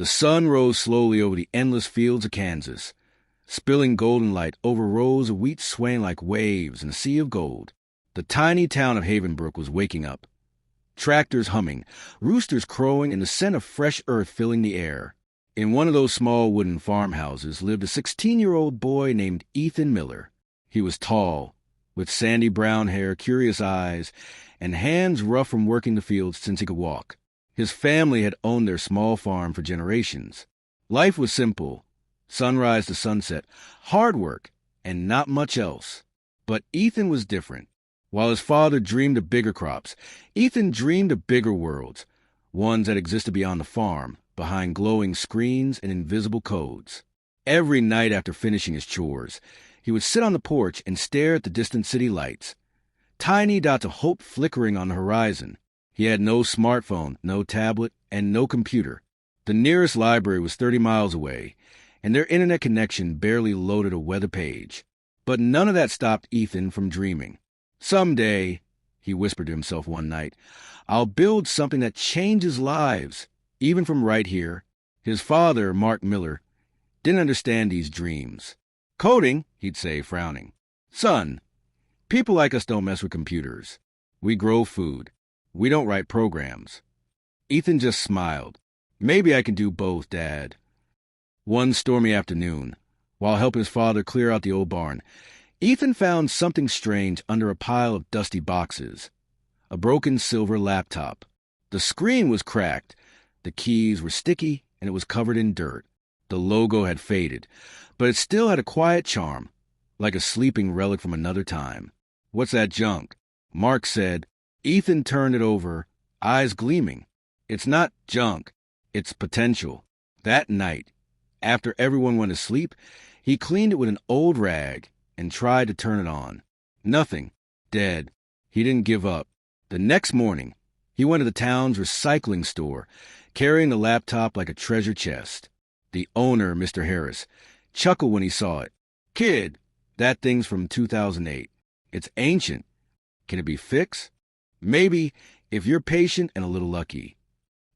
The sun rose slowly over the endless fields of Kansas, spilling golden light over rows of wheat swaying like waves in a sea of gold. The tiny town of Havenbrook was waking up. Tractors humming, roosters crowing, and the scent of fresh earth filling the air. In one of those small wooden farmhouses lived a 16-year-old boy named Ethan Miller. He was tall, with sandy brown hair, curious eyes, and hands rough from working the fields since he could walk. His family had owned their small farm for generations. Life was simple, sunrise to sunset, hard work, and not much else. But Ethan was different. While his father dreamed of bigger crops, Ethan dreamed of bigger worlds, ones that existed beyond the farm, behind glowing screens and invisible codes. Every night after finishing his chores, he would sit on the porch and stare at the distant city lights, tiny dots of hope flickering on the horizon. He had no smartphone, no tablet, and no computer. The nearest library was 30 miles away, and their internet connection barely loaded a weather page. But none of that stopped Ethan from dreaming. Someday, he whispered to himself one night, I'll build something that changes lives, even from right here. His father, Mark Miller, didn't understand these dreams. Coding, he'd say, frowning. Son, people like us don't mess with computers. We grow food. We don't write programs. Ethan just smiled. Maybe I can do both, Dad. One stormy afternoon, while helping his father clear out the old barn, Ethan found something strange under a pile of dusty boxes. A broken silver laptop. The screen was cracked, the keys were sticky, and it was covered in dirt. The logo had faded, but it still had a quiet charm, like a sleeping relic from another time. What's that junk? Mark said. Ethan turned it over, eyes gleaming. It's not junk, it's potential. That night, after everyone went to sleep, he cleaned it with an old rag and tried to turn it on. Nothing. Dead. He didn't give up. The next morning, he went to the town's recycling store, carrying the laptop like a treasure chest. The owner, Mr. Harris, chuckled when he saw it. Kid, that thing's from 2008. It's ancient. Can it be fixed? Maybe, if you're patient and a little lucky.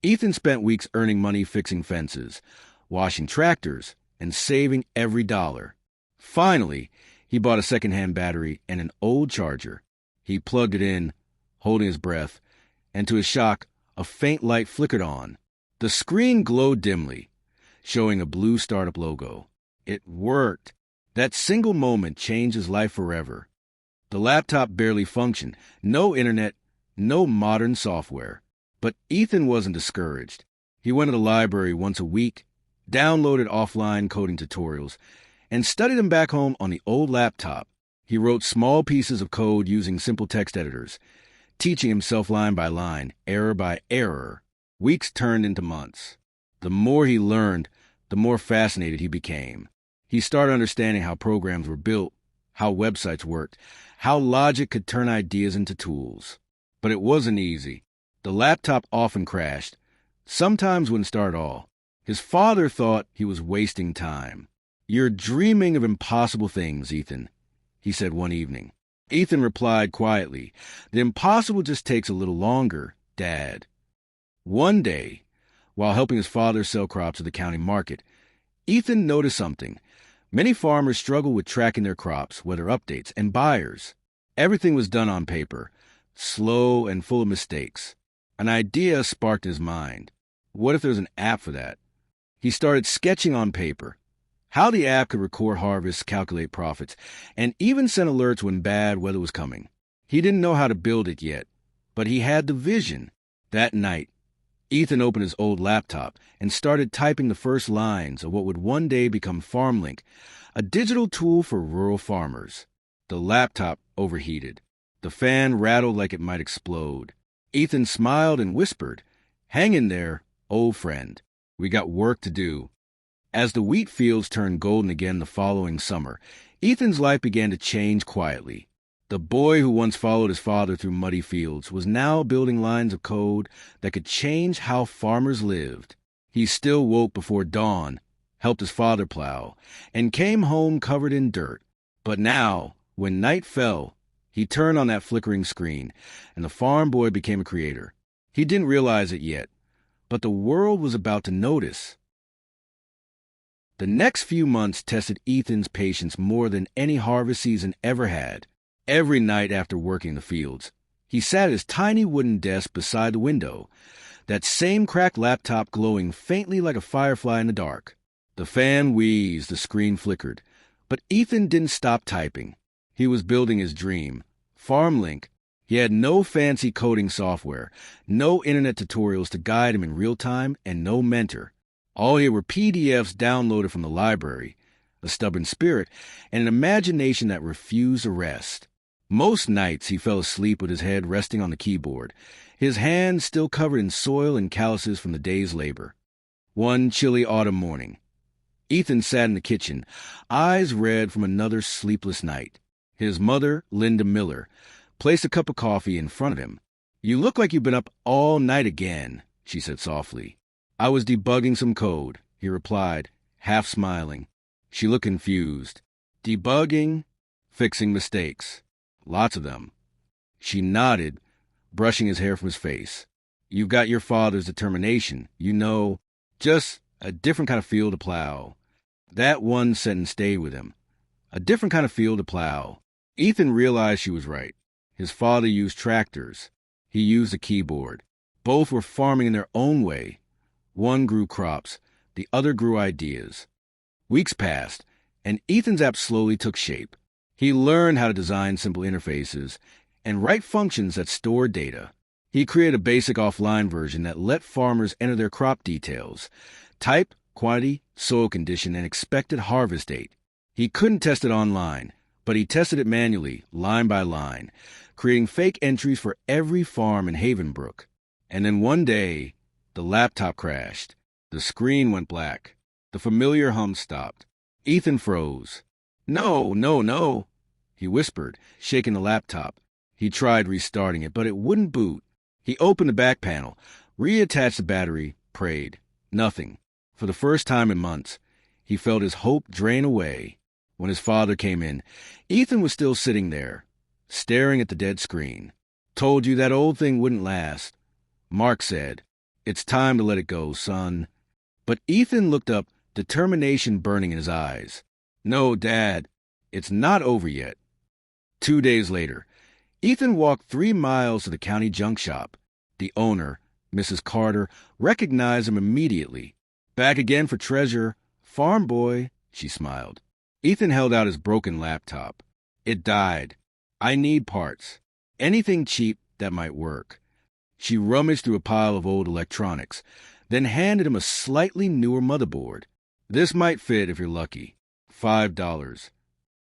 Ethan spent weeks earning money fixing fences, washing tractors, and saving every dollar. Finally, he bought a second-hand battery and an old charger. He plugged it in, holding his breath, and to his shock, a faint light flickered on. The screen glowed dimly, showing a blue startup logo. It worked. That single moment changed his life forever. The laptop barely functioned. No internet, no modern software. But Ethan wasn't discouraged. He went to the library once a week, downloaded offline coding tutorials, and studied them back home on the old laptop. He wrote small pieces of code using simple text editors, teaching himself line by line, error by error. Weeks turned into months. The more he learned, the more fascinated he became. He started understanding how programs were built, how websites worked, how logic could turn ideas into tools. But it wasn't easy. The laptop often crashed. Sometimes wouldn't start at all. His father thought he was wasting time. You're dreaming of impossible things, Ethan, he said one evening. Ethan replied quietly, the impossible just takes a little longer, Dad. One day, while helping his father sell crops at the county market, Ethan noticed something. Many farmers struggle with tracking their crops, weather updates, and buyers. Everything was done on paper, slow and full of mistakes. An idea sparked his mind. What if there's an app for that? He started sketching on paper how the app could record harvests, calculate profits, and even send alerts when bad weather was coming. He didn't know how to build it yet, but he had the vision. That night, Ethan opened his old laptop and started typing the first lines of what would one day become FarmLink, a digital tool for rural farmers. The laptop overheated. The fan rattled like it might explode. Ethan smiled and whispered, "Hang in there, old friend. We got work to do." As the wheat fields turned golden again the following summer, Ethan's life began to change quietly. The boy who once followed his father through muddy fields was now building lines of code that could change how farmers lived. He still woke before dawn, helped his father plow, and came home covered in dirt. But now, when night fell, he turned on that flickering screen, and the farm boy became a creator. He didn't realize it yet, but the world was about to notice. The next few months tested Ethan's patience more than any harvest season ever had. Every night after working the fields, he sat at his tiny wooden desk beside the window, that same cracked laptop glowing faintly like a firefly in the dark. The fan wheezed, the screen flickered. But Ethan didn't stop typing. He was building his dream. FarmLink. He had no fancy coding software, no internet tutorials to guide him in real time, and no mentor. All he had were PDFs downloaded from the library, a stubborn spirit, and an imagination that refused to rest. Most nights he fell asleep with his head resting on the keyboard, his hands still covered in soil and calluses from the day's labor. One chilly autumn morning, Ethan sat in the kitchen, eyes red from another sleepless night. His mother, Linda Miller, placed a cup of coffee in front of him. "You look like you've been up all night again," she said softly. "I was debugging some code," he replied, half smiling. She looked confused. "Debugging?" "Fixing mistakes. Lots of them." She nodded, brushing his hair from his face. "You've got your father's determination, you know, just a different kind of field to plow." That one sentence stayed with him. A different kind of field to plow. Ethan realized she was right. His father used tractors. He used a keyboard. Both were farming in their own way. One grew crops. The other grew ideas. Weeks passed, and Ethan's app slowly took shape. He learned how to design simple interfaces and write functions that stored data. He created a basic offline version that let farmers enter their crop details, type, quantity, soil condition, and expected harvest date. He couldn't test it online, but he tested it manually, line by line, creating fake entries for every farm in Havenbrook. And then one day, the laptop crashed. The screen went black. The familiar hum stopped. Ethan froze. "No, no, no," he whispered, shaking the laptop. He tried restarting it, but it wouldn't boot. He opened the back panel, reattached the battery, prayed. Nothing. For the first time in months, he felt his hope drain away. When his father came in, Ethan was still sitting there, staring at the dead screen. "Told you that old thing wouldn't last," Mark said. "It's time to let it go, son." But Ethan looked up, determination burning in his eyes. "No, Dad, it's not over yet." 2 days later, Ethan walked 3 miles to the county junk shop. The owner, Mrs. Carter, recognized him immediately. "Back again for treasure, farm boy," she smiled. Ethan held out his broken laptop. "It died. I need parts. Anything cheap that might work." She rummaged through a pile of old electronics, then handed him a slightly newer motherboard. "This might fit if you're lucky. $5.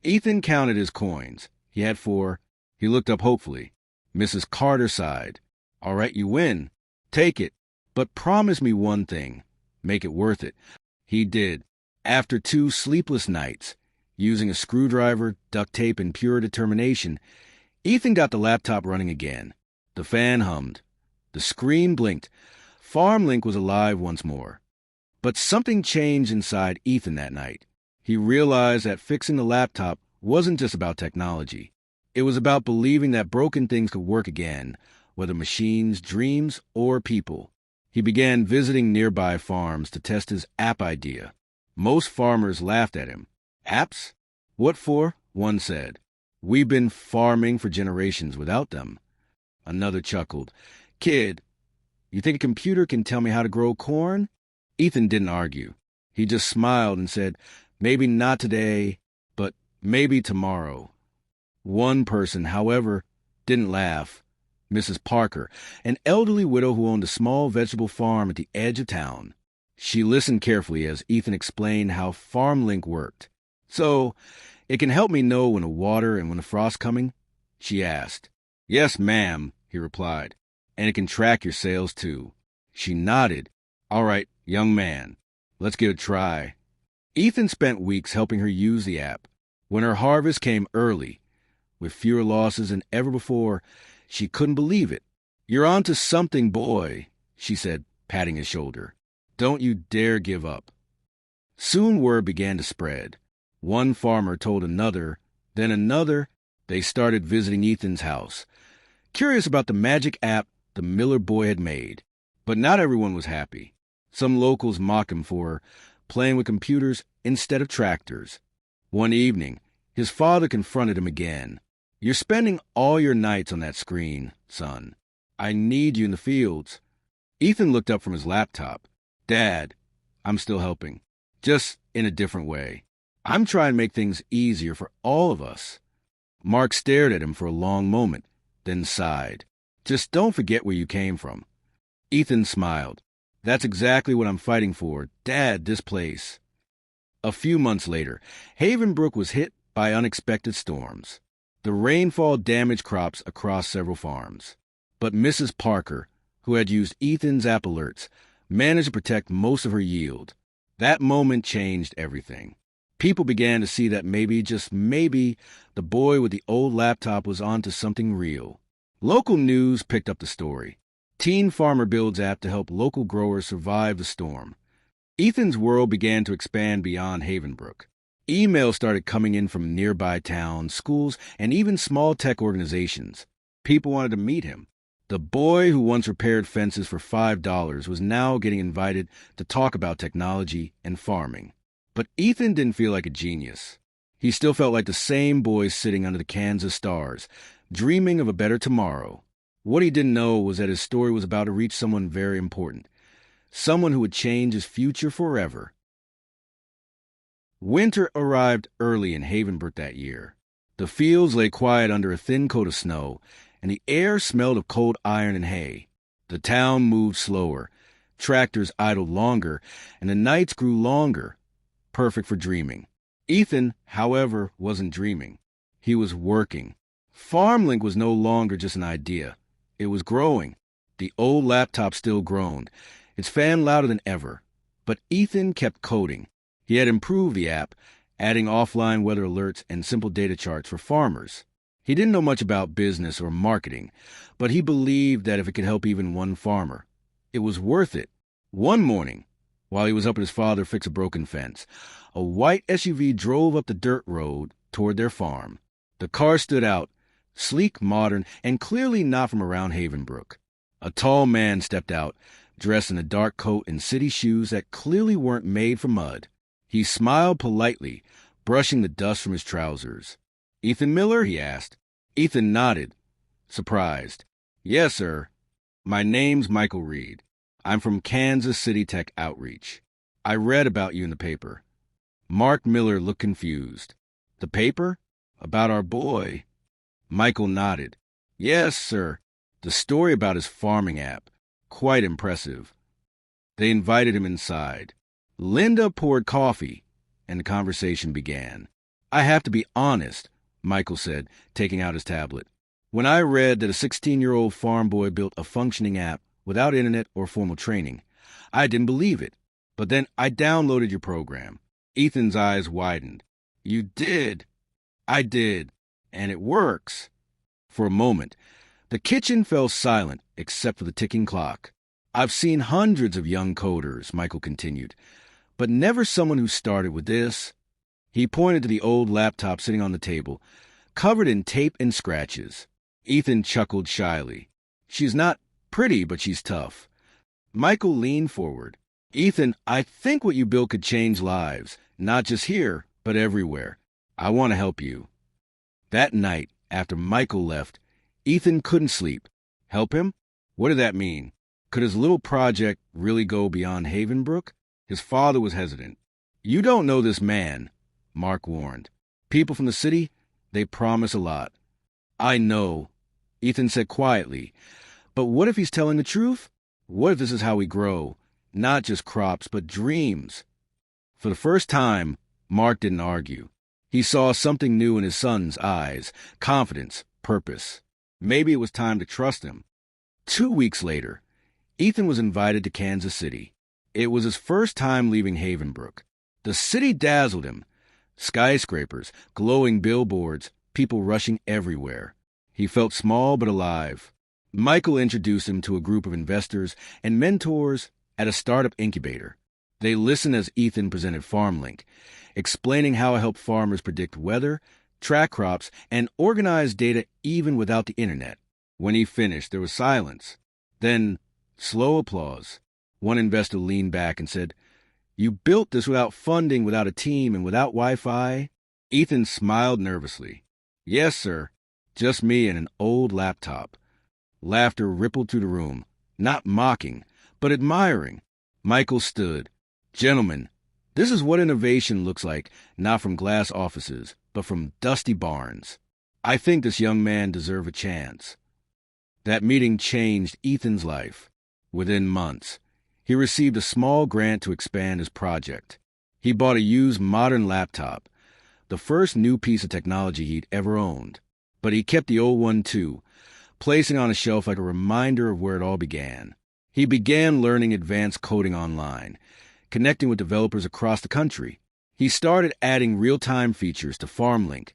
Ethan counted his coins. He had 4. He looked up hopefully. Mrs. Carter sighed. "All right, you win. Take it. But promise me one thing. Make it worth it." He did. After 2 sleepless nights, using a screwdriver, duct tape, and pure determination, Ethan got the laptop running again. The fan hummed. The screen blinked. FarmLink was alive once more. But something changed inside Ethan that night. He realized that fixing the laptop wasn't just about technology. It was about believing that broken things could work again, whether machines, dreams, or people. He began visiting nearby farms to test his app idea. Most farmers laughed at him. "Apps? What for?" one said. "We've been farming for generations without them." Another chuckled. "Kid, you think a computer can tell me how to grow corn?" Ethan didn't argue. He just smiled and said, "Maybe not today, but maybe tomorrow." One person, however, didn't laugh. Mrs. Parker, an elderly widow who owned a small vegetable farm at the edge of town. She listened carefully as Ethan explained how FarmLink worked. "So, it can help me know when to water and when the frost's coming?" she asked. "Yes, ma'am," he replied. "And it can track your sales, too." She nodded. "All right, young man, let's give it a try." Ethan spent weeks helping her use the app. When her harvest came early, with fewer losses than ever before, she couldn't believe it. "You're on to something, boy," she said, patting his shoulder. "Don't you dare give up." Soon word began to spread. One farmer told another, then another. They started visiting Ethan's house, curious about the magic app the Miller boy had made. But not everyone was happy. Some locals mocked him for playing with computers instead of tractors. One evening, his father confronted him again. "You're spending all your nights on that screen, son. I need you in the fields." Ethan looked up from his laptop. "Dad, I'm still helping. Just in a different way. I'm trying to make things easier for all of us." Mark stared at him for a long moment, then sighed. "Just don't forget where you came from." Ethan smiled. "That's exactly what I'm fighting for. Dad, this place." A few months later, Havenbrook was hit by unexpected storms. The rainfall damaged crops across several farms. But Mrs. Parker, who had used Ethan's app alerts, managed to protect most of her yield. That moment changed everything. People began to see that maybe, just maybe, the boy with the old laptop was onto something real. Local news picked up the story. Teen Farmer builds app to help local growers survive the storm. Ethan's world began to expand beyond Havenbrook. Emails started coming in from nearby towns, schools, and even small tech organizations. People wanted to meet him. The boy who once repaired fences for $5 was now getting invited to talk about technology and farming. But Ethan didn't feel like a genius. He still felt like the same boy sitting under the Kansas stars, dreaming of a better tomorrow. What he didn't know was that his story was about to reach someone very important, someone who would change his future forever. Winter arrived early in Havenbrook that year. The fields lay quiet under a thin coat of snow, and the air smelled of cold iron and hay. The town moved slower, tractors idled longer, and the nights grew longer, perfect for dreaming. Ethan, however, wasn't dreaming. He was working. FarmLink was no longer just an idea. It was growing. The old laptop still groaned, its fan louder than ever. But Ethan kept coding. He had improved the app, adding offline weather alerts and simple data charts for farmers. He didn't know much about business or marketing, but he believed that if it could help even one farmer, it was worth it. One morning, while he was helping his father fix a broken fence, a white SUV drove up the dirt road toward their farm. The car stood out, sleek, modern, and clearly not from around Havenbrook. A tall man stepped out, dressed in a dark coat and city shoes that clearly weren't made for mud. He smiled politely, brushing the dust from his trousers. "Ethan Miller?" he asked. Ethan nodded, surprised. "Yes, sir. My name's Michael Reed. I'm from Kansas City Tech Outreach. I read about you in the paper." Mark Miller looked confused. "The paper? About our boy?" Michael nodded. "Yes, sir. The story about his farming app. Quite impressive." They invited him inside. Linda poured coffee, and the conversation began. "I have to be honest," Michael said, taking out his tablet. "When I read that a 16-year-old farm boy built a functioning app without internet or formal training, I didn't believe it. But then I downloaded your program." Ethan's eyes widened. "You did?" "I did. And it works." For a moment, the kitchen fell silent except for the ticking clock. "I've seen hundreds of young coders," Michael continued, "but never someone who started with this." He pointed to the old laptop sitting on the table, covered in tape and scratches. Ethan chuckled shyly. "She's not pretty, but she's tough." Michael leaned forward. "Ethan, I think what you built could change lives, not just here, but everywhere. I want to help you." That night, after Michael left, Ethan couldn't sleep. Help him? What did that mean? Could his little project really go beyond Havenbrook? His father was hesitant. "You don't know this man," Mark warned. "People from the city, they promise a lot." "I know," Ethan said quietly. "But what if he's telling the truth? What if this is how we grow? Not just crops, but dreams?" For the first time, Mark didn't argue. He saw something new in his son's eyes, confidence, purpose. Maybe it was time to trust him. 2 weeks later, Ethan was invited to Kansas City. It was his first time leaving Havenbrook. The city dazzled him. Skyscrapers, glowing billboards, people rushing everywhere. He felt small but alive. Michael introduced him to a group of investors and mentors at a startup incubator. They listened as Ethan presented FarmLink, explaining how it helped farmers predict weather, track crops, and organize data even without the internet. When he finished, there was silence. Then, slow applause. One investor leaned back and said, You built this without funding, without a team, and without Wi-Fi? Ethan smiled nervously. Yes, sir. Just me and an old laptop. Laughter rippled through the room, not mocking, but admiring. Michael stood. Gentlemen, this is what innovation looks like, not from glass offices, but from dusty barns. I think this young man deserves a chance. That meeting changed Ethan's life. Within months, he received a small grant to expand his project. He bought a used modern laptop, the first new piece of technology he'd ever owned. But he kept the old one too, placing on a shelf like a reminder of where it all began. He began learning advanced coding online, connecting with developers across the country. He started adding real-time features to FarmLink,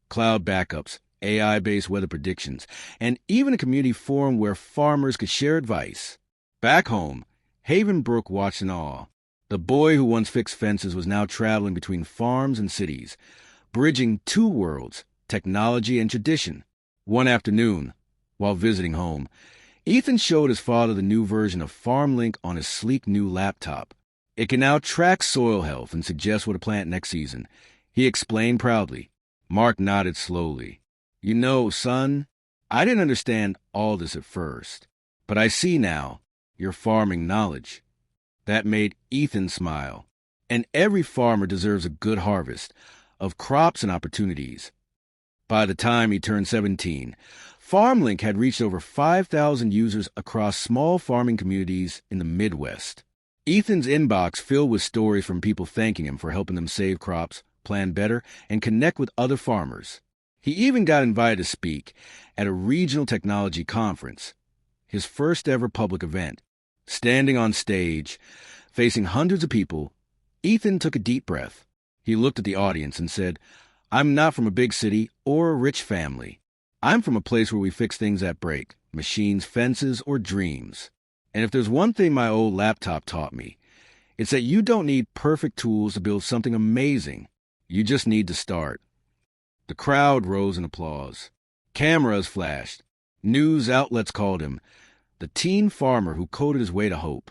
cloud backups, AI-based weather predictions, and even a community forum where farmers could share advice. Back home, Havenbrook watched in awe. The boy who once fixed fences was now traveling between farms and cities, bridging two worlds, technology and tradition. One afternoon, while visiting home, Ethan showed his father the new version of FarmLink on his sleek new laptop. It can now track soil health and suggest what to plant next season, he explained proudly. Mark nodded slowly. You know, son, I didn't understand all this at first, but I see now your farming knowledge. That made Ethan smile. And every farmer deserves a good harvest of crops and opportunities. By the time he turned 17, FarmLink had reached over 5,000 users across small farming communities in the Midwest. Ethan's inbox filled with stories from people thanking him for helping them save crops, plan better, and connect with other farmers. He even got invited to speak at a regional technology conference, his first ever public event. Standing on stage, facing hundreds of people, Ethan took a deep breath. He looked at the audience and said, I'm not from a big city or a rich family. I'm from a place where we fix things that break, machines, fences, or dreams. And if there's one thing my old laptop taught me, it's that you don't need perfect tools to build something amazing. You just need to start. The crowd rose in applause. Cameras flashed. News outlets called him the teen farmer who coded his way to hope.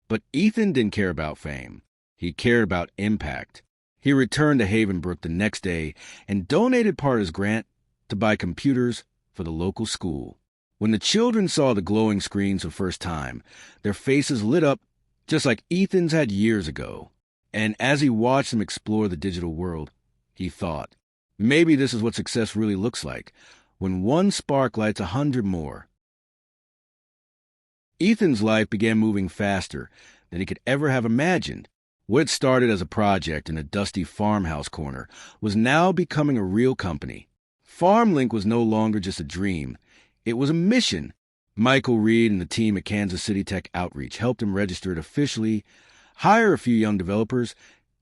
But Ethan didn't care about fame. He cared about impact. He returned to Havenbrook the next day and donated part of his grant to buy computers for the local school. When the children saw the glowing screens for the first time, their faces lit up just like Ethan's had years ago. And as he watched them explore the digital world, he thought, maybe this is what success really looks like, when one spark lights 100 more. Ethan's life began moving faster than he could ever have imagined. What started as a project in a dusty farmhouse corner was now becoming a real company. FarmLink was no longer just a dream. It was a mission. Michael Reed and the team at Kansas City Tech Outreach helped him register it officially, hire a few young developers,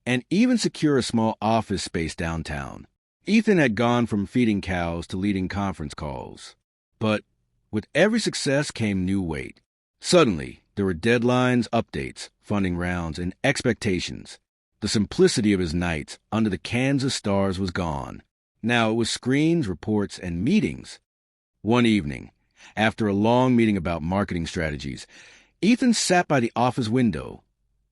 and even secure a small office space downtown. Ethan had gone from feeding cows to leading conference calls. But with every success came new weight. Suddenly, there were deadlines, updates, funding rounds, and expectations. The simplicity of his nights under the Kansas stars was gone. Now it was screens, reports, and meetings. One evening, after a long meeting about marketing strategies, Ethan sat by the office window,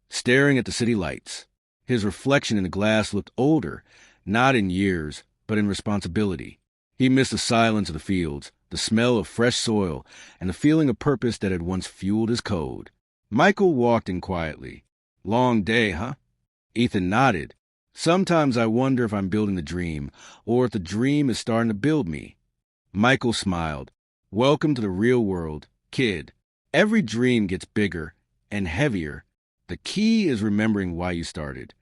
staring at the city lights. His reflection in the glass looked older, not in years, but in responsibility. He missed the silence of the fields, the smell of fresh soil, and the feeling of purpose that had once fueled his code. Michael walked in quietly. Long day, huh? Ethan nodded. Sometimes I wonder if I'm building the dream, or if the dream is starting to build me. Michael smiled. Welcome to the real world, kid. Every dream gets bigger and heavier. The key is remembering why you started.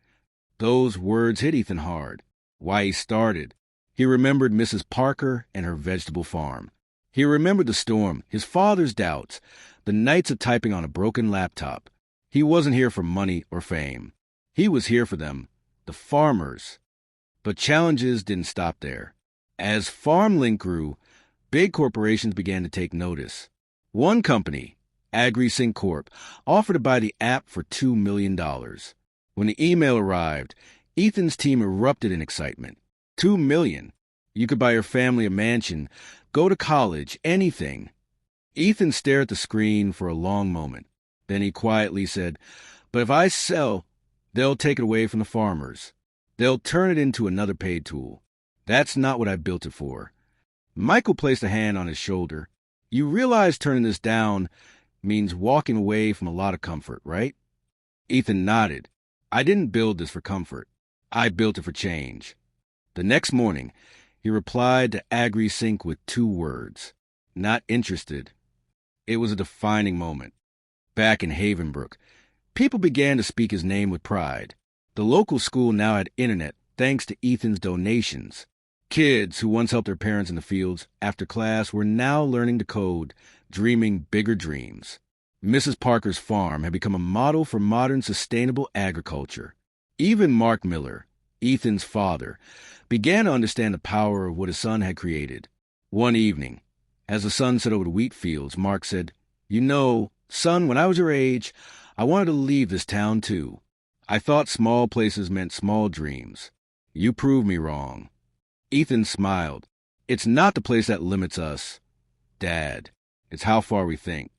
Those words hit Ethan hard. Why he started. He remembered Mrs. Parker and her vegetable farm. He remembered the storm, his father's doubts, the nights of typing on a broken laptop. He wasn't here for money or fame. He was here for them, the farmers. But challenges didn't stop there. As FarmLink grew, big corporations began to take notice. One company, AgriSync Corp., offered to buy the app for $2 million. When the email arrived, Ethan's team erupted in excitement. $2 million. You could buy your family a mansion, go to college, anything. Ethan stared at the screen for a long moment. Then he quietly said, but if I sell, They'll take it away from the farmers. They'll turn it into another paid tool. That's not what I built it for. Michael placed a hand on his shoulder. You realize turning this down means walking away from a lot of comfort, right? Ethan nodded. I didn't build this for comfort. I built it for change. The next morning, he replied to AgriSync with 2 words. Not interested. It was a defining moment. Back in Havenbrook, people began to speak his name with pride. The local school now had internet thanks to Ethan's donations. Kids who once helped their parents in the fields after class were now learning to code, dreaming bigger dreams. Mrs. Parker's farm had become a model for modern sustainable agriculture. Even Mark Miller, Ethan's father, began to understand the power of what his son had created. One evening, as the sun set over the wheat fields, Mark said, "You know, son, when I was your age, I wanted to leave this town too. I thought small places meant small dreams. You proved me wrong." Ethan smiled. It's not the place that limits us, Dad. It's how far we think.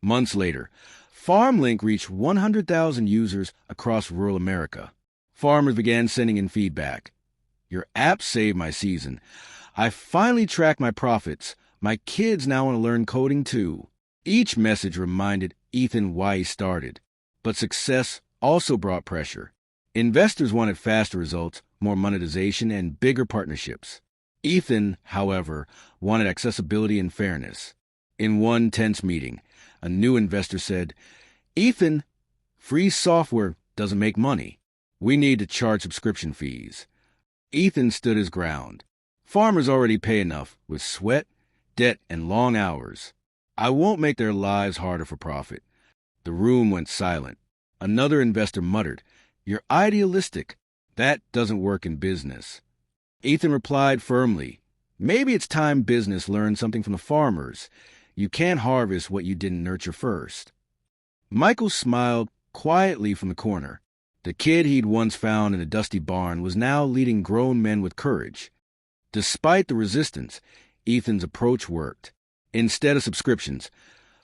Months later, FarmLink reached 100,000 users across rural America. Farmers began sending in feedback. Your app saved my season. I finally tracked my profits. My kids now want to learn coding too. Each message reminded Ethan why he started. But success also brought pressure. Investors wanted faster results, more monetization, and bigger partnerships. Ethan, however, wanted accessibility and fairness. In one tense meeting, a new investor said, "Ethan, free software doesn't make money. We need to charge subscription fees." Ethan stood his ground. Farmers already pay enough with sweat, debt, and long hours. I won't make their lives harder for profit. The room went silent. Another investor muttered, "You're idealistic. That doesn't work in business." Ethan replied firmly, "Maybe it's time business learned something from the farmers. You can't harvest what you didn't nurture first." Michael smiled quietly from the corner. The kid he'd once found in a dusty barn was now leading grown men with courage. Despite the resistance, Ethan's approach worked. Instead of subscriptions,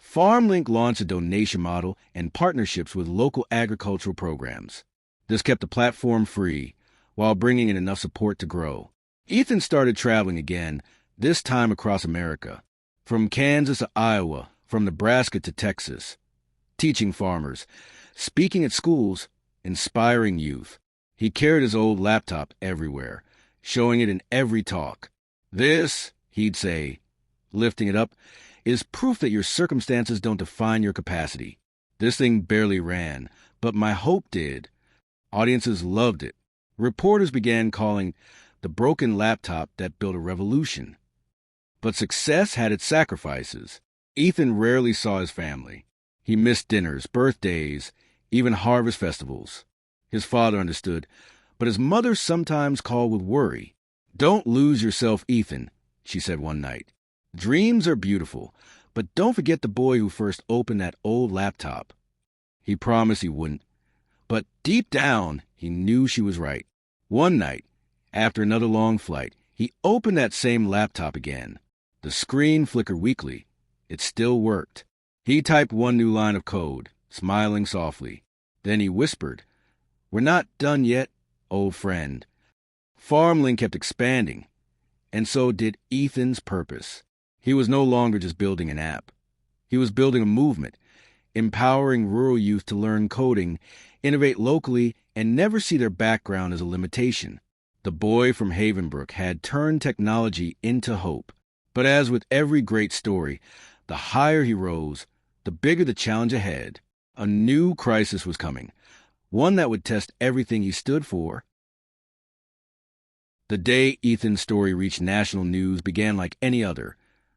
FarmLink launched a donation model and partnerships with local agricultural programs. This kept the platform free, while bringing in enough support to grow. Ethan started traveling again, this time across America. From Kansas to Iowa, from Nebraska to Texas. Teaching farmers, speaking at schools, inspiring youth. He carried his old laptop everywhere, showing it in every talk. "This," he'd say, lifting it up, "is proof that your circumstances don't define your capacity. This thing barely ran, but my hope did." Audiences loved it. Reporters began calling the broken laptop that built a revolution. But success had its sacrifices. Ethan rarely saw his family. He missed dinners, birthdays, even harvest festivals. His father understood, but his mother sometimes called with worry. "Don't lose yourself, Ethan," she said one night. "Dreams are beautiful, but don't forget the boy who first opened that old laptop." He promised he wouldn't. But deep down, he knew she was right. One night, after another long flight, he opened that same laptop again. The screen flickered weakly. It still worked. He typed one new line of code, smiling softly. Then he whispered, "We're not done yet, old friend." FarmLink kept expanding, and so did Ethan's purpose. He was no longer just building an app. He was building a movement, empowering rural youth to learn coding, innovate locally, and never see their background as a limitation. The boy from Havenbrook had turned technology into hope. But as with every great story, the higher he rose, the bigger the challenge ahead. A new crisis was coming, one that would test everything he stood for. The day Ethan's story reached national news began like any other.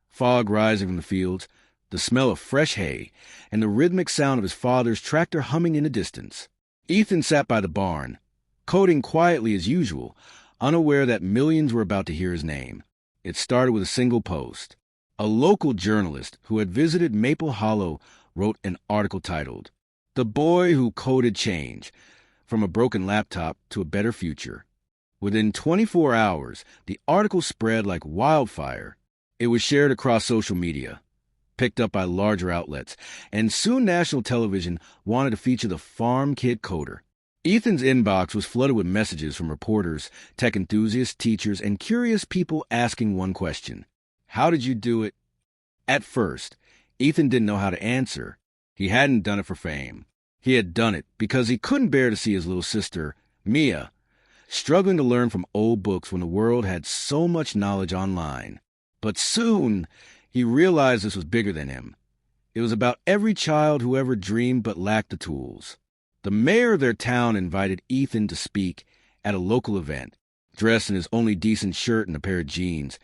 Fog rising from the fields, the smell of fresh hay, and the rhythmic sound of his father's tractor humming in the distance. Ethan sat by the barn, coding quietly as usual, unaware that millions were about to hear his name. It started with a single post. A local journalist who had visited Maple Hollow wrote an article titled, "The Boy Who Coded Change, From a Broken Laptop to a Better Future." Within 24 hours, the article spread like wildfire. It was shared across social media, picked up by larger outlets, and soon national television wanted to feature the farm kid coder. Ethan's inbox was flooded with messages from reporters, tech enthusiasts, teachers, and curious people asking one question. How did you do it? At first, Ethan didn't know how to answer. He hadn't done it for fame. He had done it because he couldn't bear to see his little sister, Mia, struggling to learn from old books when the world had so much knowledge online. But soon, he realized this was bigger than him. It was about every child who ever dreamed but lacked the tools. The mayor of their town invited Ethan to speak at a local event. Dressed in his only decent shirt and a pair of jeans,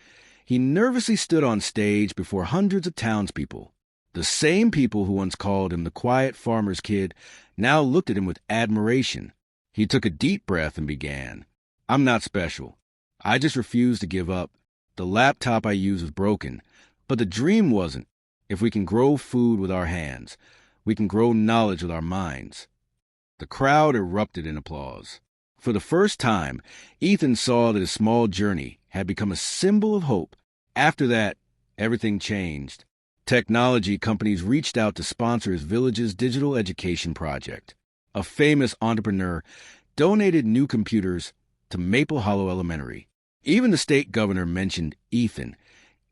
he nervously stood on stage before hundreds of townspeople. The same people who once called him the quiet farmer's kid now looked at him with admiration. He took a deep breath and began. I'm not special. I just refuse to give up. The laptop I use was broken, but the dream wasn't. If we can grow food with our hands, we can grow knowledge with our minds. The crowd erupted in applause. For the first time, Ethan saw that his small journey had become a symbol of hope. After that, everything changed. Technology companies reached out to sponsor his village's digital education project. A famous entrepreneur donated new computers to Maple Hollow Elementary. Even the state governor mentioned Ethan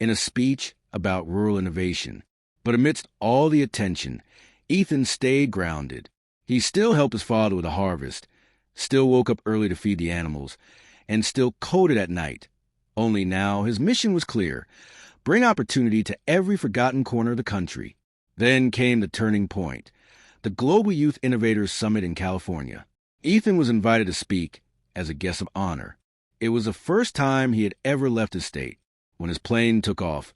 in a speech about rural innovation. But amidst all the attention, Ethan stayed grounded. He still helped his father with the harvest, still woke up early to feed the animals, and still coded at night. Only now his mission was clear: bring opportunity to every forgotten corner of the country. Then came the turning point, the Global Youth Innovators Summit in California. Ethan was invited to speak as a guest of honor. It was the first time he had ever left his state. When his plane took off,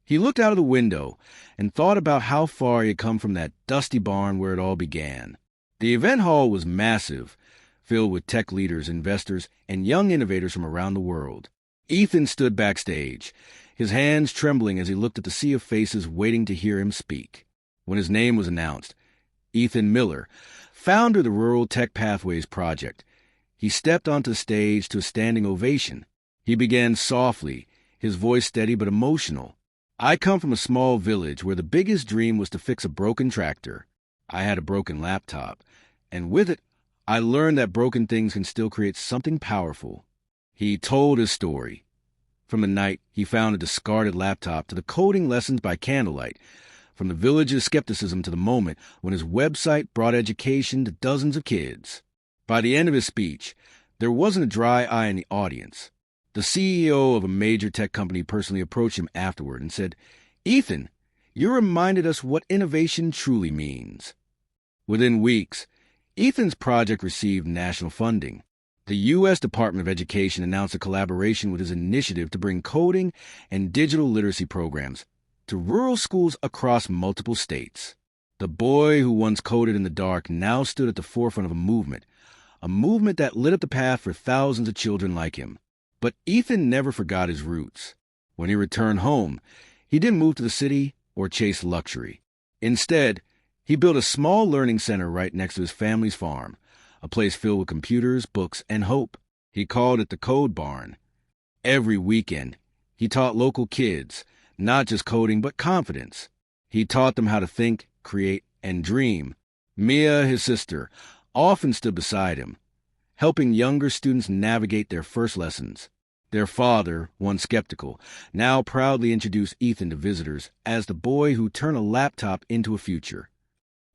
he looked out of the window and thought about how far he had come from that dusty barn where it all began. The event hall was massive, filled with tech leaders, investors, and young innovators from around the world. Ethan stood backstage, his hands trembling as he looked at the sea of faces waiting to hear him speak. When his name was announced, Ethan Miller, founder of the Rural Tech Pathways Project, he stepped onto the stage to a standing ovation. He began softly, his voice steady but emotional. I come from a small village where the biggest dream was to fix a broken tractor. I had a broken laptop, and with it, I learned that broken things can still create something powerful. He told his story. From the night he found a discarded laptop to the coding lessons by candlelight, from the village's skepticism to the moment when his website brought education to dozens of kids. By the end of his speech, there wasn't a dry eye in the audience. The CEO of a major tech company personally approached him afterward and said, "Ethan, you reminded us what innovation truly means." Within weeks, Ethan's project received national funding. The U.S. Department of Education announced a collaboration with his initiative to bring coding and digital literacy programs to rural schools across multiple states. The boy who once coded in the dark now stood at the forefront of a movement that lit up the path for thousands of children like him. But Ethan never forgot his roots. When he returned home, he didn't move to the city or chase luxury. Instead, he built a small learning center right next to his family's farm, a place filled with computers, books, and hope. He called it the Code Barn. Every weekend, he taught local kids, not just coding, but confidence. He taught them how to think, create, and dream. Mia, his sister, often stood beside him, helping younger students navigate their first lessons. Their father, once skeptical, now proudly introduced Ethan to visitors as the boy who turned a laptop into a future.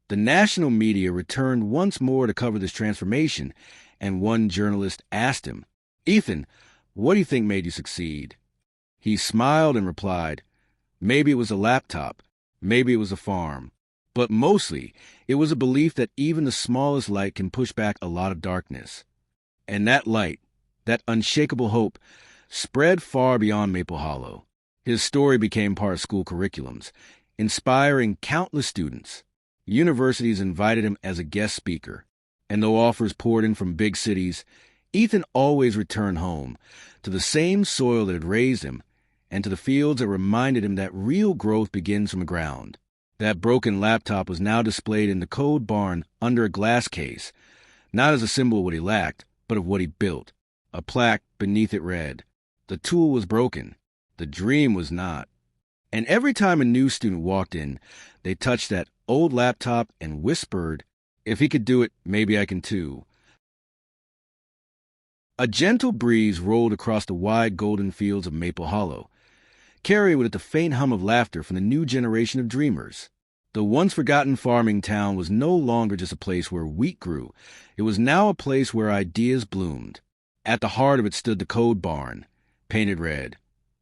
The national media returned once more to cover this transformation, and one journalist asked him, "Ethan, what do you think made you succeed?" He smiled and replied, "Maybe it was a laptop, maybe it was a farm, but mostly it was a belief that even the smallest light can push back a lot of darkness." And that light, that unshakable hope, spread far beyond Maple Hollow. His story became part of school curriculums, inspiring countless students. Universities invited him as a guest speaker, and though offers poured in from big cities, Ethan always returned home, to the same soil that had raised him, and to the fields that reminded him that real growth begins from the ground. That broken laptop was now displayed in the Code Barn under a glass case, not as a symbol of what he lacked, but of what he built. A plaque beneath it read, "The tool was broken, the dream was not." And every time a new student walked in, they touched that old laptop and whispered, "If he could do it, maybe I can too." A gentle breeze rolled across the wide golden fields of Maple Hollow, carried with it the faint hum of laughter from the new generation of dreamers. The once-forgotten farming town was no longer just a place where wheat grew. It was now a place where ideas bloomed. At the heart of it stood the code barn, painted red,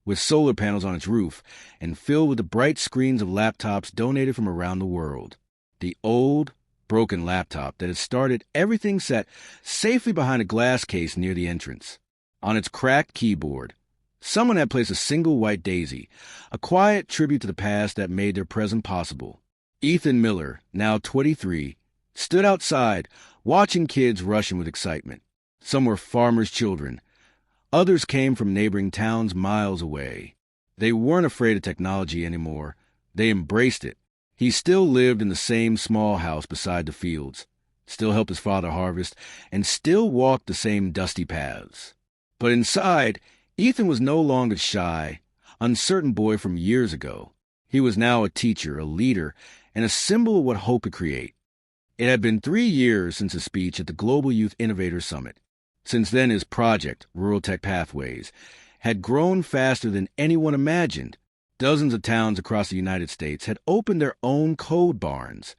with solar panels on its roof and filled with the bright screens of laptops donated from around the world. The old, broken laptop that had started everything sat safely behind a glass case near the entrance. On its cracked keyboard, someone had placed a single white daisy, a quiet tribute to the past that made their present possible. Ethan Miller, now 23, stood outside, watching kids rushing with excitement. Some were farmers' children. Others came from neighboring towns miles away. They weren't afraid of technology anymore. They embraced it. He still lived in the same small house beside the fields, still helped his father harvest, and still walked the same dusty paths. But inside, Ethan was no longer shy, uncertain boy from years ago. He was now a teacher, a leader, and a symbol of what hope could create. It had been 3 years since his speech at the Global Youth Innovators Summit. Since then, his project, Rural Tech Pathways, had grown faster than anyone imagined. Dozens of towns across the United States had opened their own code barns.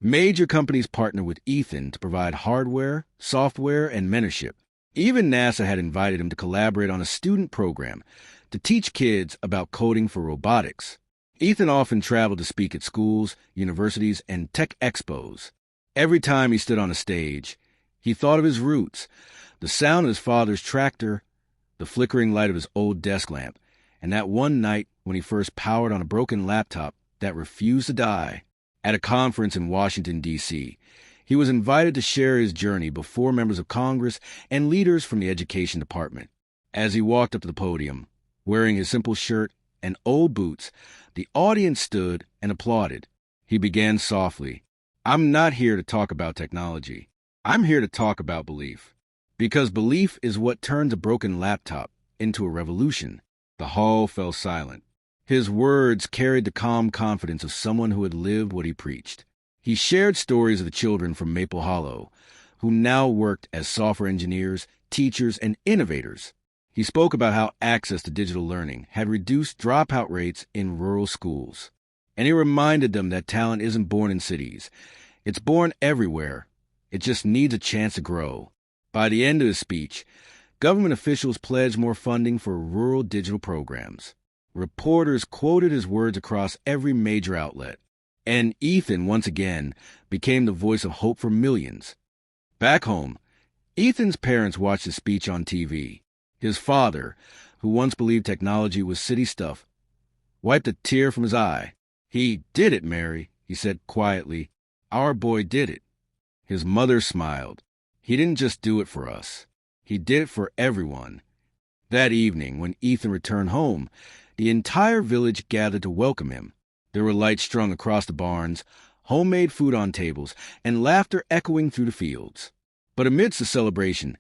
Major companies partnered with Ethan to provide hardware, software, and mentorship. Even NASA had invited him to collaborate on a student program to teach kids about coding for robotics. Ethan often traveled to speak at schools, universities, and tech expos. Every time he stood on a stage, he thought of his roots, the sound of his father's tractor, the flickering light of his old desk lamp, and that one night when he first powered on a broken laptop that refused to die. At a conference in Washington, D.C., he was invited to share his journey before members of Congress and leaders from the Education Department. As he walked up to the podium, wearing his simple shirt and old boots, the audience stood and applauded. He began softly, "I'm not here to talk about technology. I'm here to talk about belief. Because belief is what turns a broken laptop into a revolution." The hall fell silent. His words carried the calm confidence of someone who had lived what he preached. He shared stories of the children from Maple Hollow, who now worked as software engineers, teachers, and innovators. He spoke about how access to digital learning had reduced dropout rates in rural schools. And he reminded them that talent isn't born in cities. It's born everywhere. It just needs a chance to grow. By the end of his speech, government officials pledged more funding for rural digital programs. Reporters quoted his words across every major outlet. And Ethan, once again, became the voice of hope for millions. Back home, Ethan's parents watched his speech on TV. His father, who once believed technology was city stuff, wiped a tear from his eye. "He did it, Mary," he said quietly. "Our boy did it." His mother smiled. "He didn't just do it for us. He did it for everyone." That evening, when Ethan returned home, the entire village gathered to welcome him. There were lights strung across the barns, homemade food on tables, and laughter echoing through the fields. But amidst the celebration,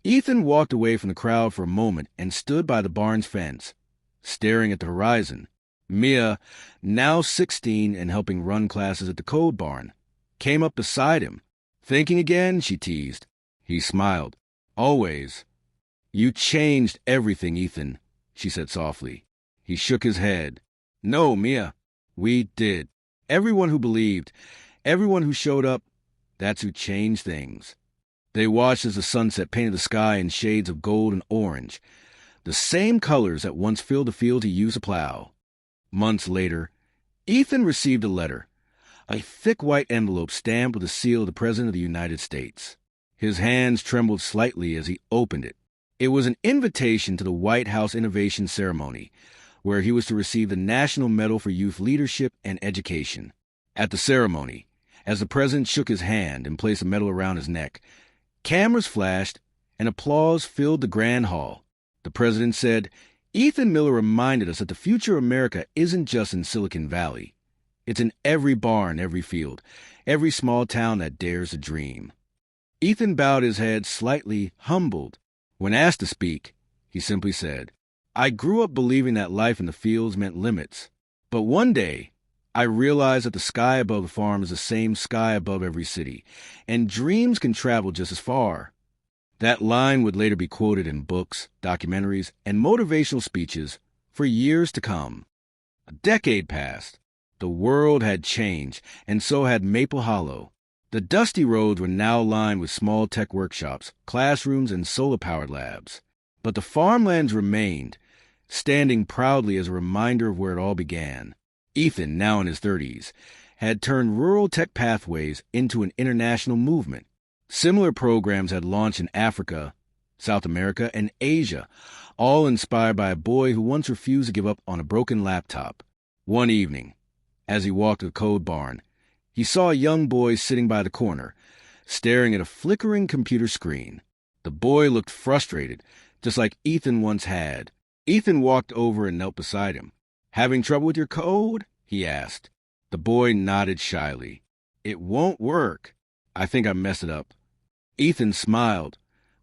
Ethan walked away from the crowd for a moment and stood by the barn's fence, staring at the horizon. Mia, now 16 and helping run classes at the code barn, came up beside him. "Thinking again?" she teased. He smiled. "Always." "You changed everything, Ethan," she said softly. He shook his head. "No, Mia, we did. Everyone who believed, everyone who showed up, that's who changed things." They watched as the sunset painted the sky in shades of gold and orange, the same colors that once filled the field he used to plow. Months later, Ethan received a letter, a thick white envelope stamped with the seal of the President of the United States. His hands trembled slightly as he opened it. It was an invitation to the White House Innovation Ceremony, where he was to receive the National Medal for Youth Leadership and Education. At the ceremony, as the president shook his hand and placed the medal around his neck, cameras flashed and applause filled the grand hall. The president said, "Ethan Miller reminded us that the future of America isn't just in Silicon Valley. It's in every barn, every field, every small town that dares to dream." Ethan bowed his head, slightly humbled. When asked to speak, he simply said, "I grew up believing that life in the fields meant limits. But one day, I realized that the sky above the farm is the same sky above every city, and dreams can travel just as far." That line would later be quoted in books, documentaries, and motivational speeches for years to come. A decade passed. The world had changed, and so had Maple Hollow. The dusty roads were now lined with small tech workshops, classrooms, and solar-powered labs. But the farmlands remained, standing proudly as a reminder of where it all began. Ethan, now in his 30s, had turned rural tech pathways into an international movement. Similar programs had launched in Africa, South America, and Asia, all inspired by a boy who once refused to give up on a broken laptop. One evening, as he walked to the code barn, he saw a young boy sitting by the corner, staring at a flickering computer screen. The boy looked frustrated, just like Ethan once had. Ethan walked over and knelt beside him. "Having trouble with your code?" he asked. The boy nodded shyly. "It won't work. I think I messed it up." Ethan smiled,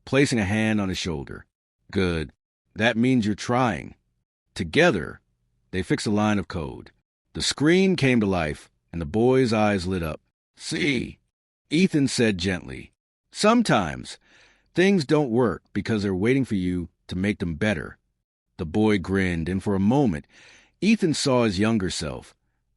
placing a hand on his shoulder. "Good. That means you're trying." Together, they fixed a line of code. The screen came to life, and the boy's eyes lit up. "See," Ethan said gently. "Sometimes things don't work because they're waiting for you to make them better." The boy grinned, and for a moment, Ethan saw his younger self,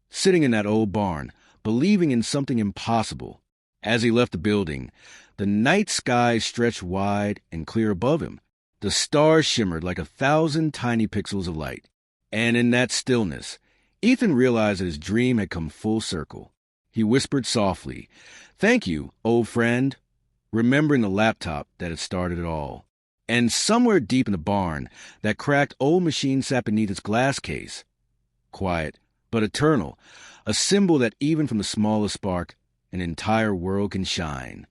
sitting in that old barn, believing in something impossible. As he left the building, the night sky stretched wide and clear above him. The stars shimmered like 1,000 tiny pixels of light. And in that stillness, Ethan realized that his dream had come full circle. He whispered softly, "Thank you, old friend," remembering the laptop that had started it all. And somewhere deep in the barn, that cracked old machine sat beneath its glass case. Quiet, but eternal, a symbol that even from the smallest spark, an entire world can shine.